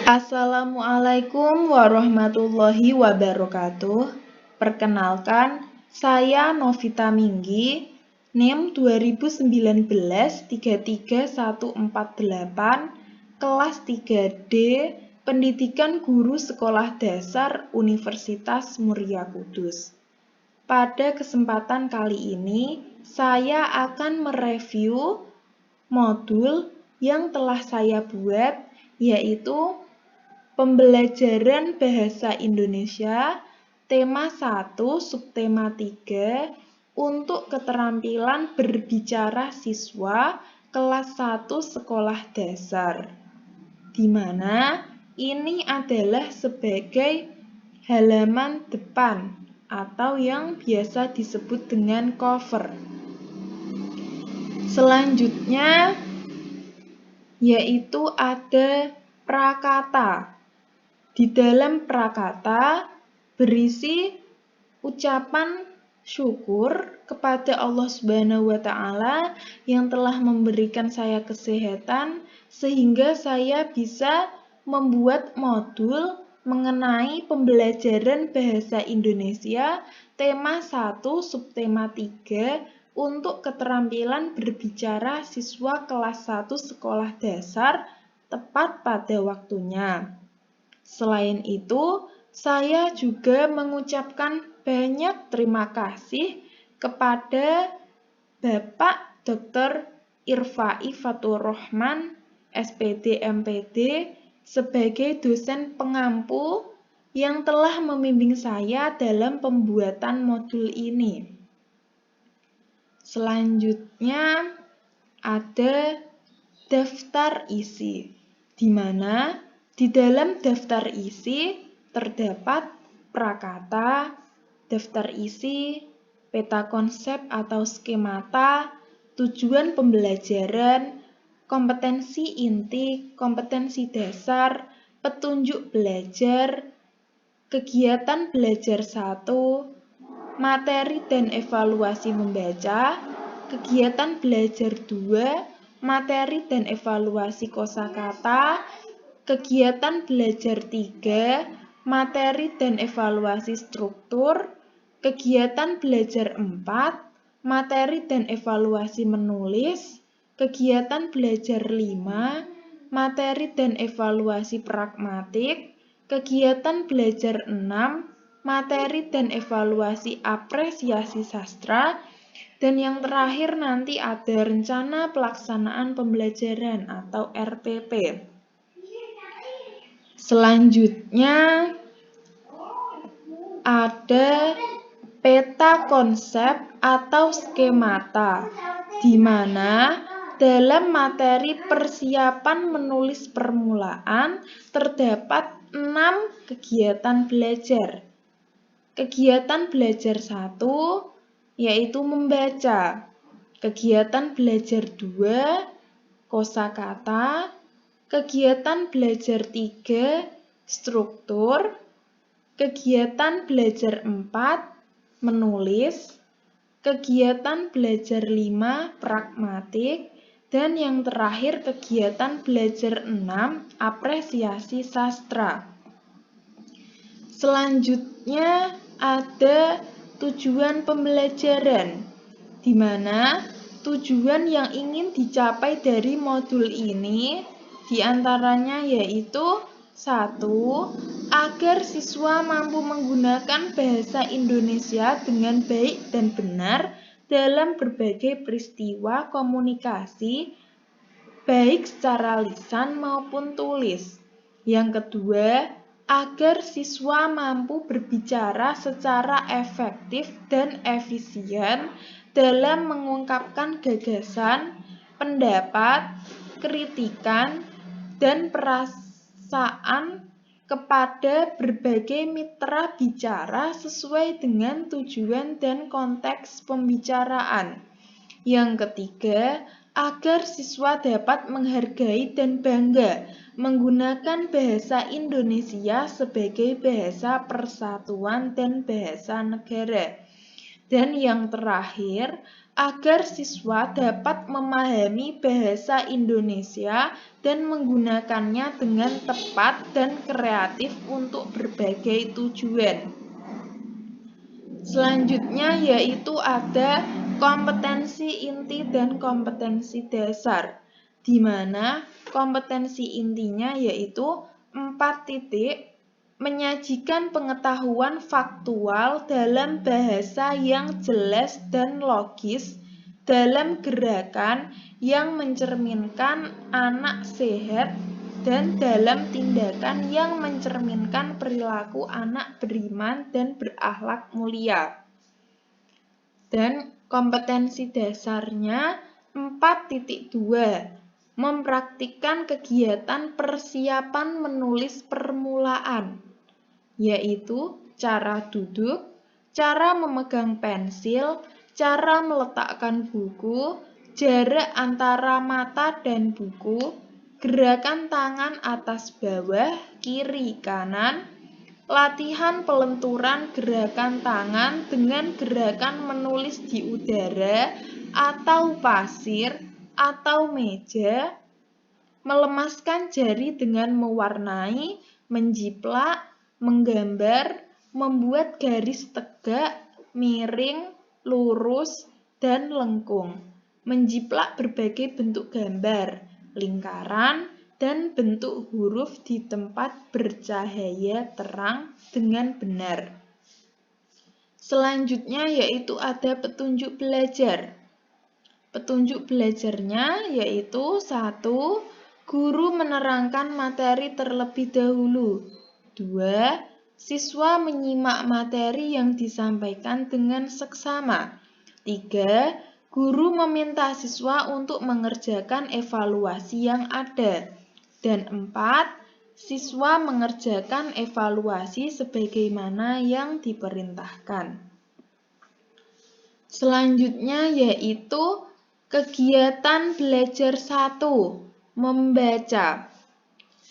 Assalamualaikum warahmatullahi wabarakatuh. Perkenalkan, saya Novita Minggi, NIM 2019-33148, kelas 3D, Pendidikan Guru Sekolah Dasar Universitas Muria Kudus. Pada kesempatan kali ini, saya akan mereview modul yang telah saya buat, yaitu Pembelajaran Bahasa Indonesia, tema 1, subtema 3, untuk keterampilan berbicara siswa kelas 1 sekolah dasar, di mana ini adalah sebagai halaman depan atau yang biasa disebut dengan cover. Selanjutnya yaitu ada prakata. Di dalam prakata berisi ucapan syukur kepada Allah Subhanahu wa Ta'ala yang telah memberikan saya kesehatan sehingga saya bisa membuat modul mengenai pembelajaran bahasa Indonesia tema 1 subtema 3 untuk keterampilan berbicara siswa kelas 1 sekolah dasar tepat pada waktunya. Selain itu, saya juga mengucapkan banyak terima kasih kepada Bapak Dr. Irfai Fatur Rahman, SPD MPD, sebagai dosen pengampu yang telah membimbing saya dalam pembuatan modul ini. Selanjutnya ada daftar isi, di mana di dalam daftar isi terdapat prakata, daftar isi, peta konsep atau skemata, tujuan pembelajaran, kompetensi inti, kompetensi dasar, petunjuk belajar, kegiatan belajar 1, materi dan evaluasi membaca, kegiatan belajar 2, materi dan evaluasi kosakata, kegiatan belajar 3, materi dan evaluasi struktur, kegiatan belajar 4, materi dan evaluasi menulis, kegiatan belajar 5, materi dan evaluasi pragmatik, kegiatan belajar 6, materi dan evaluasi apresiasi sastra, dan yang terakhir nanti ada rencana pelaksanaan pembelajaran atau RPP. Selanjutnya ada peta konsep atau skemata, di mana dalam materi persiapan menulis permulaan terdapat 6 kegiatan belajar. Kegiatan belajar 1 yaitu membaca, kegiatan belajar 2 kosakata, kegiatan belajar 3 struktur, kegiatan belajar 4 menulis, kegiatan belajar 5 pragmatik, dan yang terakhir kegiatan belajar 6 apresiasi sastra. Selanjutnya ada tujuan pembelajaran, di mana tujuan yang ingin dicapai dari modul ini diantaranya yaitu 1. Agar siswa mampu menggunakan bahasa Indonesia dengan baik dan benar dalam berbagai peristiwa komunikasi, baik secara lisan maupun tulis. Yang kedua, agar siswa mampu berbicara secara efektif dan efisien dalam mengungkapkan gagasan, pendapat, kritikan, dan perasaan kepada berbagai mitra bicara sesuai dengan tujuan dan konteks pembicaraan. Yang ketiga, agar siswa dapat menghargai dan bangga menggunakan bahasa Indonesia sebagai bahasa persatuan dan bahasa negara. Dan yang terakhir, agar siswa dapat memahami bahasa Indonesia dan menggunakannya dengan tepat dan kreatif untuk berbagai tujuan. Selanjutnya yaitu ada kompetensi inti dan kompetensi dasar, di mana kompetensi intinya yaitu 4 titik, menyajikan pengetahuan faktual dalam bahasa yang jelas dan logis, dalam gerakan yang mencerminkan anak sehat, dan dalam tindakan yang mencerminkan perilaku anak beriman dan berakhlak mulia. Dan kompetensi dasarnya 4.2, mempraktikkan kegiatan persiapan menulis permulaan, yaitu cara duduk, cara memegang pensil, cara meletakkan buku, jarak antara mata dan buku, gerakan tangan atas bawah, kiri kanan, latihan pelenturan gerakan tangan dengan gerakan menulis di udara atau pasir atau meja, melemaskan jari dengan mewarnai, menjiplak, menggambar, membuat garis tegak, miring, lurus, dan lengkung, menjiplak berbagai bentuk gambar, lingkaran, dan bentuk huruf di tempat bercahaya terang dengan benar. Selanjutnya yaitu ada petunjuk belajar. Petunjuk belajarnya yaitu 1. Guru menerangkan materi terlebih dahulu. 2. Siswa menyimak materi yang disampaikan dengan seksama. 3. Guru meminta siswa untuk mengerjakan evaluasi yang ada. Dan 4. Siswa mengerjakan evaluasi sebagaimana yang diperintahkan. Selanjutnya yaitu kegiatan belajar 1. Membaca.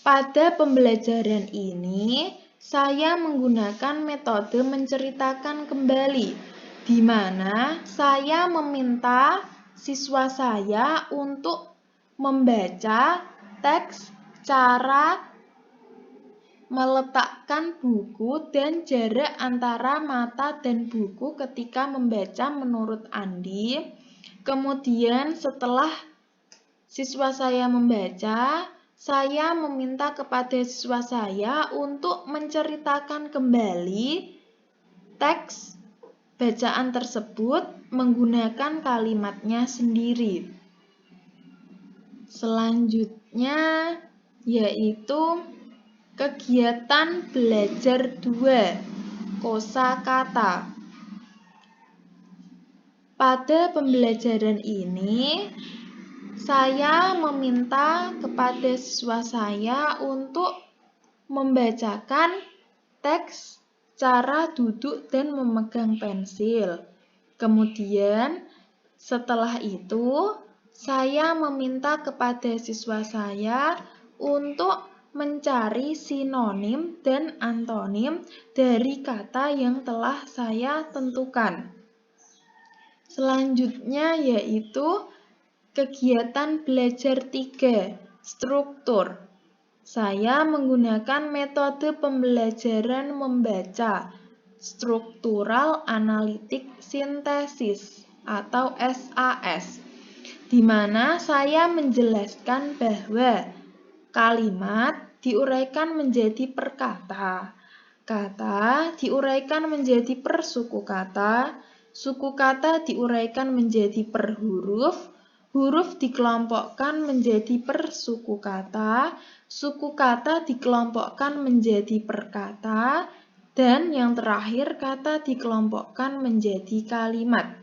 Pada pembelajaran ini, saya menggunakan metode menceritakan kembali, di mana saya meminta siswa saya untuk membaca teks, cara meletakkan buku, dan jarak antara mata dan buku ketika membaca menurut Andi. Kemudian setelah siswa saya membaca, saya meminta kepada siswa saya untuk menceritakan kembali teks bacaan tersebut menggunakan kalimatnya sendiri. Selanjutnya yaitu kegiatan belajar 2, kosakata. Pada pembelajaran ini, saya meminta kepada siswa saya untuk membacakan teks, cara duduk dan memegang pensil. Kemudian setelah itu, saya meminta kepada siswa saya untuk mencari sinonim dan antonim dari kata yang telah saya tentukan. Selanjutnya yaitu kegiatan belajar 3, struktur. Saya menggunakan metode pembelajaran membaca, struktural analitik sintesis atau SAS, di mana saya menjelaskan bahwa kalimat diuraikan menjadi perkata, kata diuraikan menjadi persuku kata diuraikan menjadi per huruf, huruf dikelompokkan menjadi per suku kata dikelompokkan menjadi per kata, dan yang terakhir kata dikelompokkan menjadi kalimat.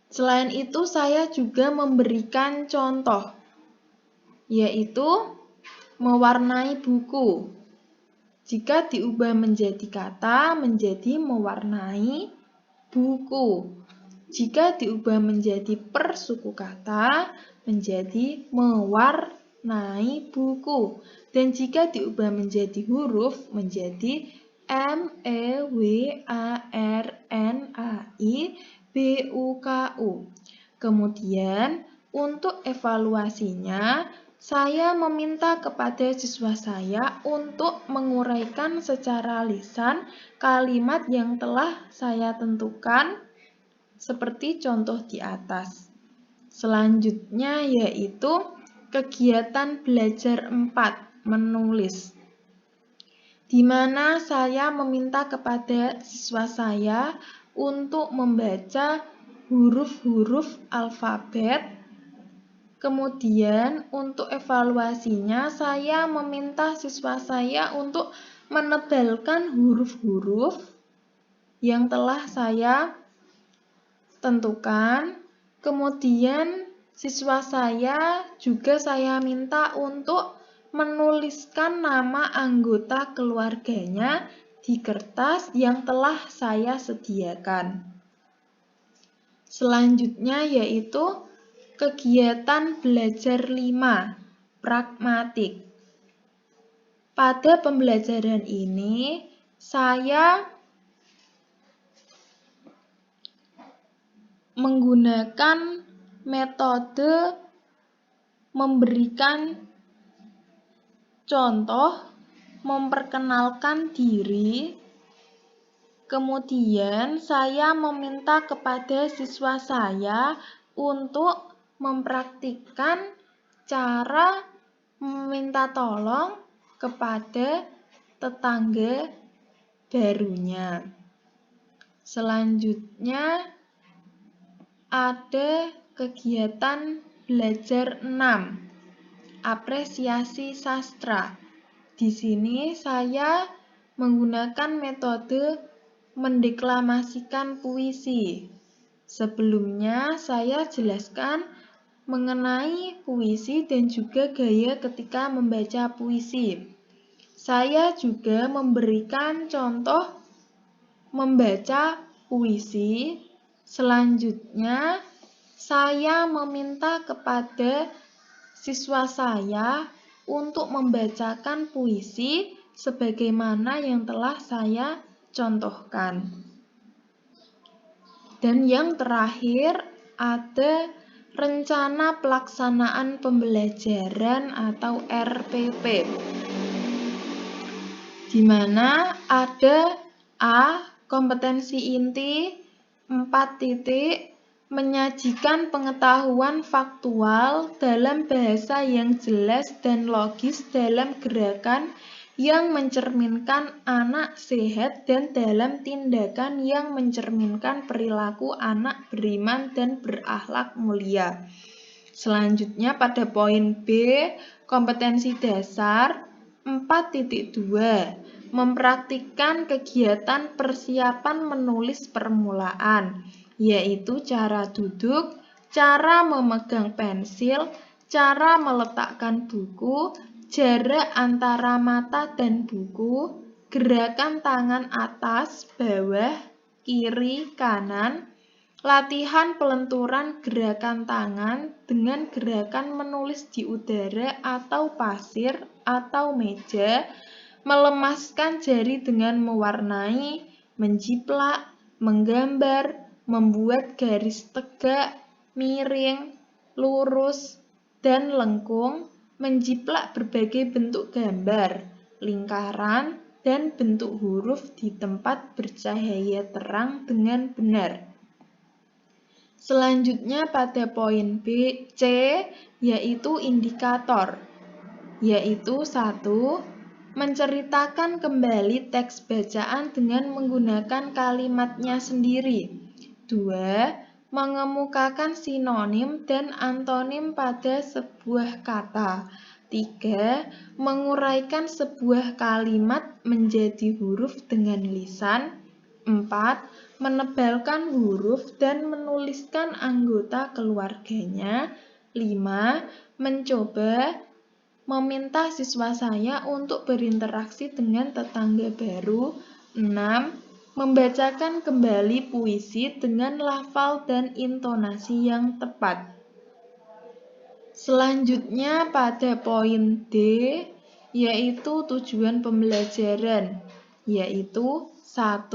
Selain itu, saya juga memberikan contoh, yaitu mewarnai buku. Jika diubah menjadi kata, menjadi mewarnai buku. Jika diubah menjadi per suku kata, menjadi mewarnai buku. Dan jika diubah menjadi huruf, menjadi MEWARNAI BUKU. Kemudian untuk evaluasinya, saya meminta kepada siswa saya untuk menguraikan secara lisan kalimat yang telah saya tentukan seperti contoh di atas. Selanjutnya yaitu kegiatan belajar 4, menulis, di mana saya meminta kepada siswa saya untuk membaca huruf-huruf alfabet. Kemudian untuk evaluasinya saya meminta siswa saya untuk menebalkan huruf-huruf yang telah saya tentukan. Kemudian siswa saya juga saya minta untuk menuliskan nama anggota keluarganya di kertas yang telah saya sediakan. Selanjutnya yaitu kegiatan belajar 5, pragmatik. Pada pembelajaran ini, saya menggunakan metode memberikan contoh, memperkenalkan diri. Kemudian saya meminta kepada siswa saya untuk mempraktikkan cara meminta tolong kepada tetangga barunya. Selanjutnya ada kegiatan belajar 6, apresiasi sastra. Di sini saya menggunakan metode mendeklamasikan puisi. Sebelumnya saya jelaskan mengenai puisi dan juga gaya ketika membaca puisi. Saya juga memberikan contoh membaca puisi. Selanjutnya, saya meminta kepada siswa saya untuk membacakan puisi sebagaimana yang telah saya contohkan. Dan yang terakhir ada rencana pelaksanaan pembelajaran atau RPP, di mana ada A, kompetensi inti 4 titik, menyajikan pengetahuan faktual dalam bahasa yang jelas dan logis dalam gerakan yang mencerminkan anak sehat dan dalam tindakan yang mencerminkan perilaku anak beriman dan berakhlak mulia. Selanjutnya pada poin B, kompetensi dasar 4.2, mempraktikkan kegiatan persiapan menulis permulaan, yaitu cara duduk, cara memegang pensil, cara meletakkan buku, jarak antara mata dan buku, gerakan tangan atas, bawah, kiri, kanan, latihan pelenturan gerakan tangan dengan gerakan menulis di udara atau pasir atau meja, melemaskan jari dengan mewarnai, menjiplak, menggambar, membuat garis tegak, miring, lurus, dan lengkung, menjiplak berbagai bentuk gambar, lingkaran, dan bentuk huruf di tempat bercahaya terang dengan benar. Selanjutnya pada poin C, yaitu indikator, yaitu 1. Menceritakan kembali teks bacaan dengan menggunakan kalimatnya sendiri. 2. Mengemukakan sinonim dan antonim pada sebuah kata. 3. Menguraikan sebuah kalimat menjadi huruf dengan lisan. 4. Menebalkan huruf dan menuliskan anggota keluarganya. 5. Mencoba meminta siswa saya untuk berinteraksi dengan tetangga baru. 6. Membacakan kembali puisi dengan lafal dan intonasi yang tepat. Selanjutnya pada poin D, yaitu tujuan pembelajaran, yaitu 1.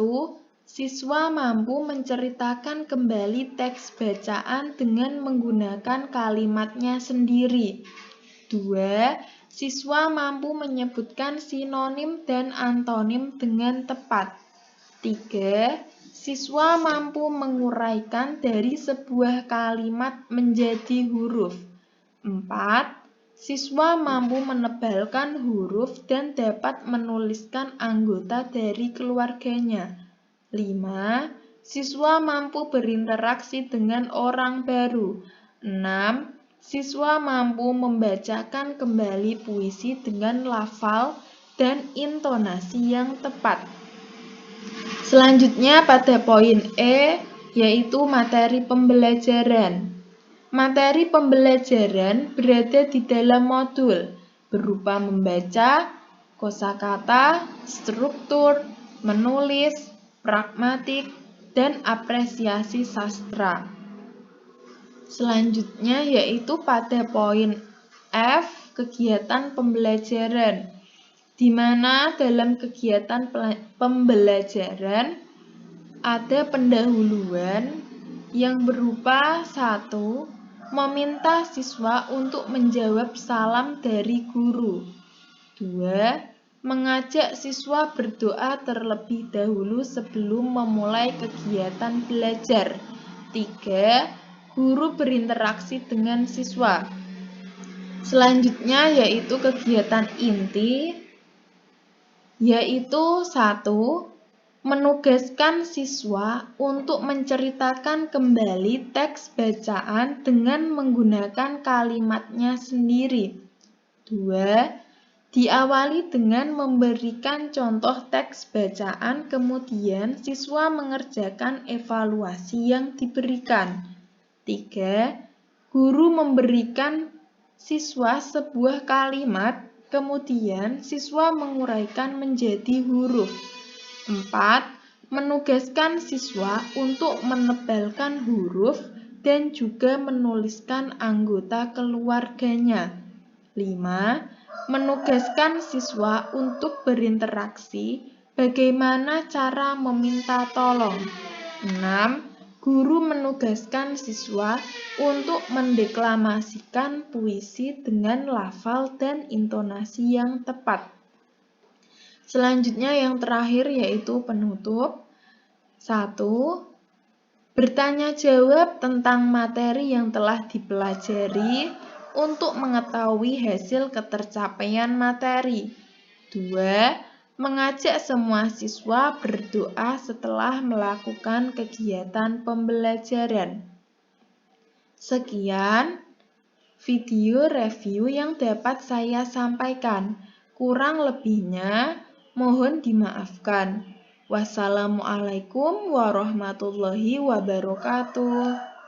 Siswa mampu menceritakan kembali teks bacaan dengan menggunakan kalimatnya sendiri. 2. Siswa mampu menyebutkan sinonim dan antonim dengan tepat. 3. Siswa mampu menguraikan dari sebuah kalimat menjadi huruf. 4. Siswa mampu menebalkan huruf dan dapat menuliskan anggota dari keluarganya. 5. Siswa mampu berinteraksi dengan orang baru. 6. Siswa mampu membacakan kembali puisi dengan lafal dan intonasi yang tepat. Selanjutnya pada poin E, yaitu materi pembelajaran. Materi pembelajaran berada di dalam modul, berupa membaca, kosakata, struktur, menulis, pragmatik, dan apresiasi sastra. Selanjutnya yaitu pada poin F, kegiatan pembelajaran, di mana dalam kegiatan pembelajaran ada pendahuluan yang berupa 1. Meminta siswa untuk menjawab salam dari guru. 2. Mengajak siswa berdoa terlebih dahulu sebelum memulai kegiatan belajar. 3. Guru berinteraksi dengan siswa. Selanjutnya yaitu kegiatan inti, yaitu 1. Menugaskan siswa untuk menceritakan kembali teks bacaan dengan menggunakan kalimatnya sendiri. 2. Diawali dengan memberikan contoh teks bacaan, kemudian siswa mengerjakan evaluasi yang diberikan. 3. Guru memberikan siswa sebuah kalimat, kemudian siswa menguraikan menjadi huruf. 4. Menugaskan siswa untuk menebalkan huruf dan juga menuliskan anggota keluarganya. 5. Menugaskan siswa untuk berinteraksi, bagaimana cara meminta tolong. 6. Guru menugaskan siswa untuk mendeklamasikan puisi dengan lafal dan intonasi yang tepat. Selanjutnya yang terakhir yaitu penutup. 1. Bertanya jawab tentang materi yang telah dipelajari untuk mengetahui hasil ketercapaian materi. 2. Mengajak semua siswa berdoa setelah melakukan kegiatan pembelajaran. Sekian video review yang dapat saya sampaikan. Kurang lebihnya mohon dimaafkan. Wassalamualaikum warahmatullahi wabarakatuh.